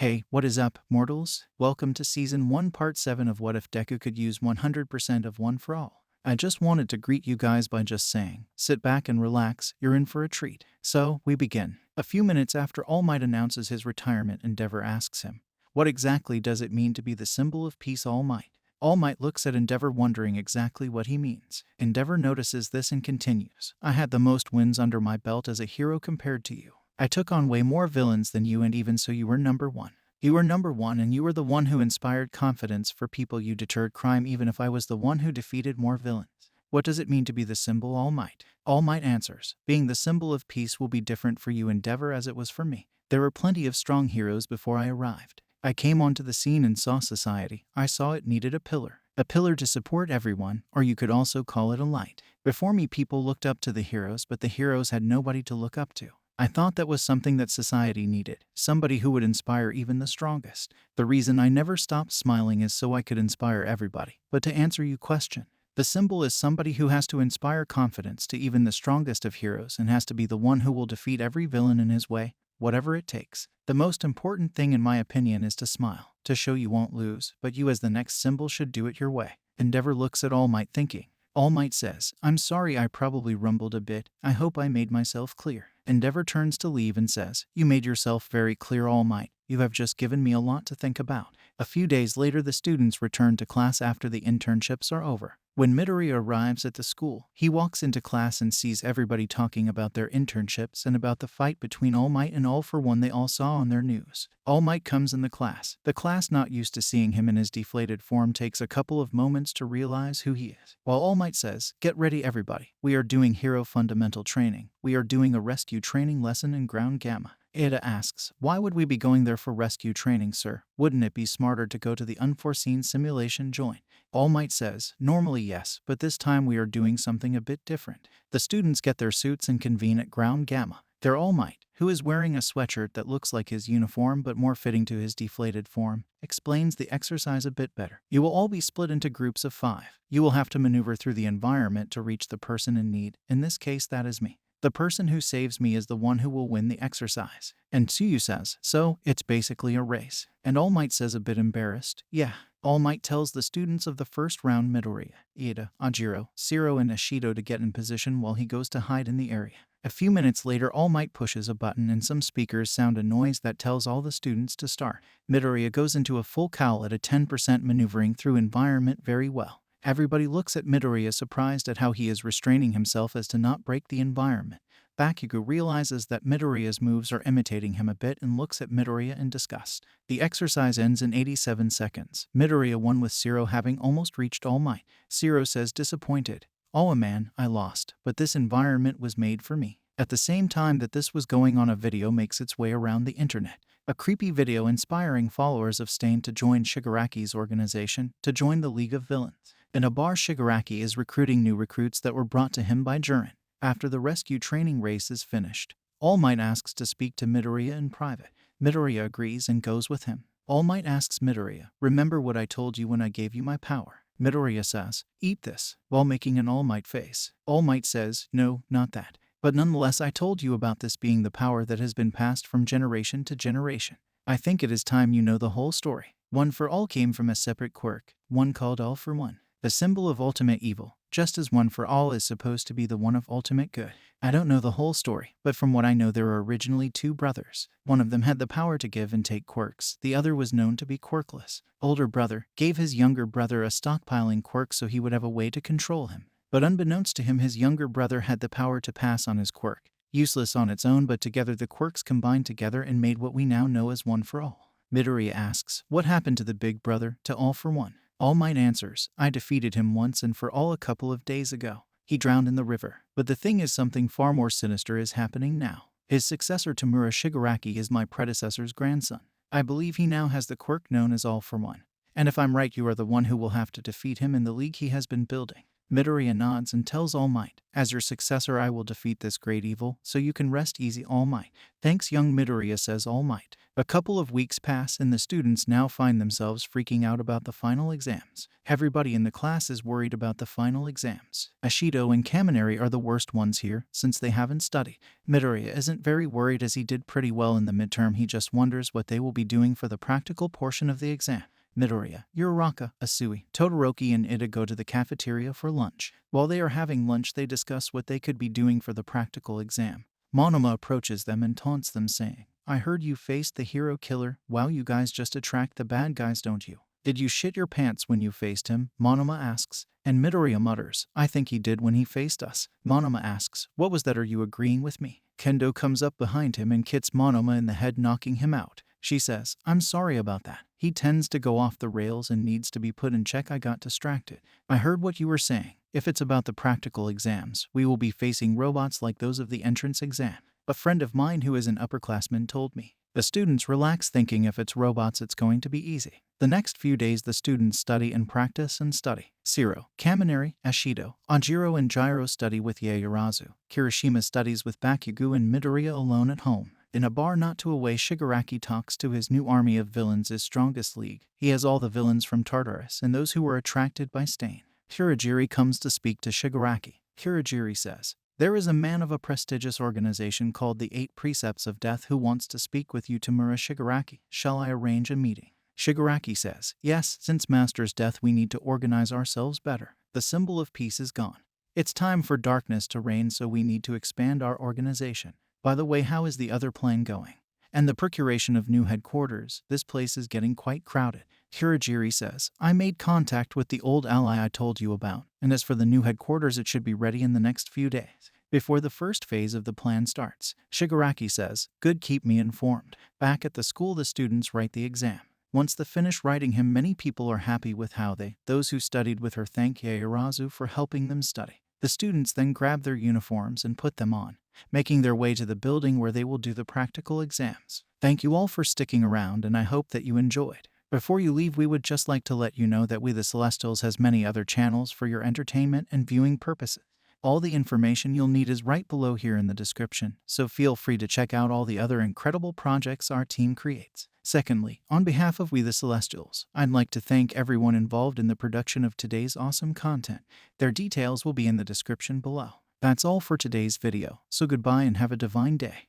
Hey, what is up, mortals? Welcome to Season 1 Part 7 of What If Deku Could Use 100% of One for All. I just wanted to greet you guys by just saying, sit back and relax, you're in for a treat. So, we begin. A few minutes after All Might announces his retirement, Endeavor asks him, what exactly does it mean to be the symbol of peace, All Might? All Might looks at Endeavor wondering exactly what he means. Endeavor notices this and continues, I had the most wins under my belt as a hero compared to you. I took on way more villains than you, and even so you were number one. You were number one, and you were the one who inspired confidence for people. You deterred crime even if I was the one who defeated more villains. What does it mean to be the symbol, All Might? All Might answers, being the symbol of peace will be different for you, Endeavor, as it was for me. There were plenty of strong heroes before I arrived. I came onto the scene and saw society. I saw it needed a pillar to support everyone, or you could also call it a light. Before me, people looked up to the heroes, but the heroes had nobody to look up to. I thought that was something that society needed, somebody who would inspire even the strongest. The reason I never stopped smiling is so I could inspire everybody. But to answer your question, the symbol is somebody who has to inspire confidence to even the strongest of heroes and has to be the one who will defeat every villain in his way, whatever it takes. The most important thing in my opinion is to smile, to show you won't lose, but you as the next symbol should do it your way. Endeavor looks at All Might thinking. All Might says, I'm sorry, I probably rumbled a bit. I hope I made myself clear. Endeavor turns to leave and says, you made yourself very clear, All Might. You have just given me a lot to think about. A few days later, the students return to class after the internships are over. When Midoriya arrives at the school, he walks into class and sees everybody talking about their internships and about the fight between All Might and All for One they all saw on their news. All Might comes in the class. The class, not used to seeing him in his deflated form, takes a couple of moments to realize who he is. While All Might says, get ready everybody. We are doing hero fundamental training. We are doing a rescue training lesson in Ground Gamma. Ada asks, why would we be going there for rescue training, sir? Wouldn't it be smarter to go to the unforeseen simulation joint? All Might says, normally yes, but this time we are doing something a bit different. The students get their suits and convene at Ground Gamma. They're All Might, who is wearing a sweatshirt that looks like his uniform but more fitting to his deflated form, explains the exercise a bit better. You will all be split into groups of 5. You will have to maneuver through the environment to reach the person in need. In this case, that is me. The person who saves me is the one who will win the exercise. And Tsuyu says, so, it's basically a race. And All Might says, a bit embarrassed, yeah. All Might tells the students of the first round, Midoriya, Ida, Ajiro, Siro, and Ashido, to get in position while he goes to hide in the area. A few minutes later, All Might pushes a button and some speakers sound a noise that tells all the students to start. Midoriya goes into a full cowl at a 10%, maneuvering through environment very well. Everybody looks at Midoriya, surprised at how he is restraining himself as to not break the environment. Bakugo realizes that Midoriya's moves are imitating him a bit and looks at Midoriya in disgust. The exercise ends in 87 seconds. Midoriya won, with Siro having almost reached All Might. Siro says, disappointed, oh man, I lost, but this environment was made for me. At the same time that this was going on, a video makes its way around the internet. A creepy video inspiring followers of Stain to join Shigaraki's organization, to join the League of Villains. In a bar, Shigaraki is recruiting new recruits that were brought to him by Jiren. After the rescue training race is finished, All Might asks to speak to Midoriya in private. Midoriya agrees and goes with him. All Might asks Midoriya, remember what I told you when I gave you my power? Midoriya says, eat this, while making an All Might face. All Might says, no, not that. But nonetheless, I told you about this being the power that has been passed from generation to generation. I think it is time you know the whole story. One for All came from a separate quirk, one called All for One, the symbol of ultimate evil, just as One for All is supposed to be the one of ultimate good. I don't know the whole story, but from what I know, there were originally 2 brothers. One of them had the power to give and take quirks. The other was known to be quirkless. Older brother gave his younger brother a stockpiling quirk so he would have a way to control him. But unbeknownst to him, his younger brother had the power to pass on his quirk. Useless on its own, but together the quirks combined together and made what we now know as One for All. Midoriya asks, what happened to the big brother, to All for One? All Might answers, I defeated him once and for all a couple of days ago. He drowned in the river. But the thing is, something far more sinister is happening now. His successor, Tamura Shigaraki, is my predecessor's grandson. I believe he now has the quirk known as All for One. And if I'm right, you are the one who will have to defeat him in the league he has been building. Midoriya nods and tells All Might, "As your successor I will defeat this great evil, so you can rest easy, All Might." "Thanks, young Midoriya," says All Might. A couple of weeks pass and the students now find themselves freaking out about the final exams. Everybody in the class is worried about the final exams. Ashido and Kaminari are the worst ones here, since they haven't studied. Midoriya isn't very worried as he did pretty well in the midterm, he just wonders what they will be doing for the practical portion of the exam. Midoriya, Uraraka, Asui, Todoroki, and Ida go to the cafeteria for lunch. While they are having lunch, they discuss what they could be doing for the practical exam. Monoma approaches them and taunts them, saying, "I heard you faced the hero killer. Wow, you guys just attract the bad guys, don't you? Did you shit your pants when you faced him?" Monoma asks. And Midoriya mutters, "I think he did when he faced us." Monoma asks, "What was that? Are you agreeing with me?" Kendo comes up behind him and kicks Monoma in the head, knocking him out. She says, "I'm sorry about that. He tends to go off the rails and needs to be put in check. I got distracted." "I heard what you were saying. If it's about the practical exams, we will be facing robots like those of the entrance exam. A friend of mine who is an upperclassman told me." The students relax, thinking if it's robots it's going to be easy. The next few days the students study and practice and study. Shiro, Kaminari, Ashido, Anjiro and Jiro study with Yaoyorozu. Kirishima studies with Bakugo and Midoriya alone at home. In a bar not too away, Shigaraki talks to his new army of villains, his strongest league. He has all the villains from Tartarus and those who were attracted by Stain. Hirajiri comes to speak to Shigaraki. Hirajiri says, "There is a man of a prestigious organization called the 8 Precepts of Death who wants to speak with you, Tamura Shigaraki. Shall I arrange a meeting?" Shigaraki says, "Yes, since Master's death we need to organize ourselves better. The symbol of peace is gone. It's time for darkness to reign, so we need to expand our organization. By the way, how is the other plan going? And the procuration of new headquarters? This place is getting quite crowded." Hirajiri says, "I made contact with the old ally I told you about, and as for the new headquarters it should be ready in the next few days, before the first phase of the plan starts." Shigaraki says, "Good, keep me informed." Back at the school the students write the exam. Once they finish writing him, many people are happy with how those who studied with her, thank Yaoyorozu for helping them study. The students then grab their uniforms and put them on, making their way to the building where they will do the practical exams. Thank you all for sticking around, and I hope that you enjoyed. Before you leave, we would just like to let you know that We the Celestials has many other channels for your entertainment and viewing purposes. All the information you'll need is right below here in the description, so feel free to check out all the other incredible projects our team creates. Secondly, on behalf of We the Celestials, I'd like to thank everyone involved in the production of today's awesome content. Their details will be in the description below. That's all for today's video, so goodbye and have a divine day.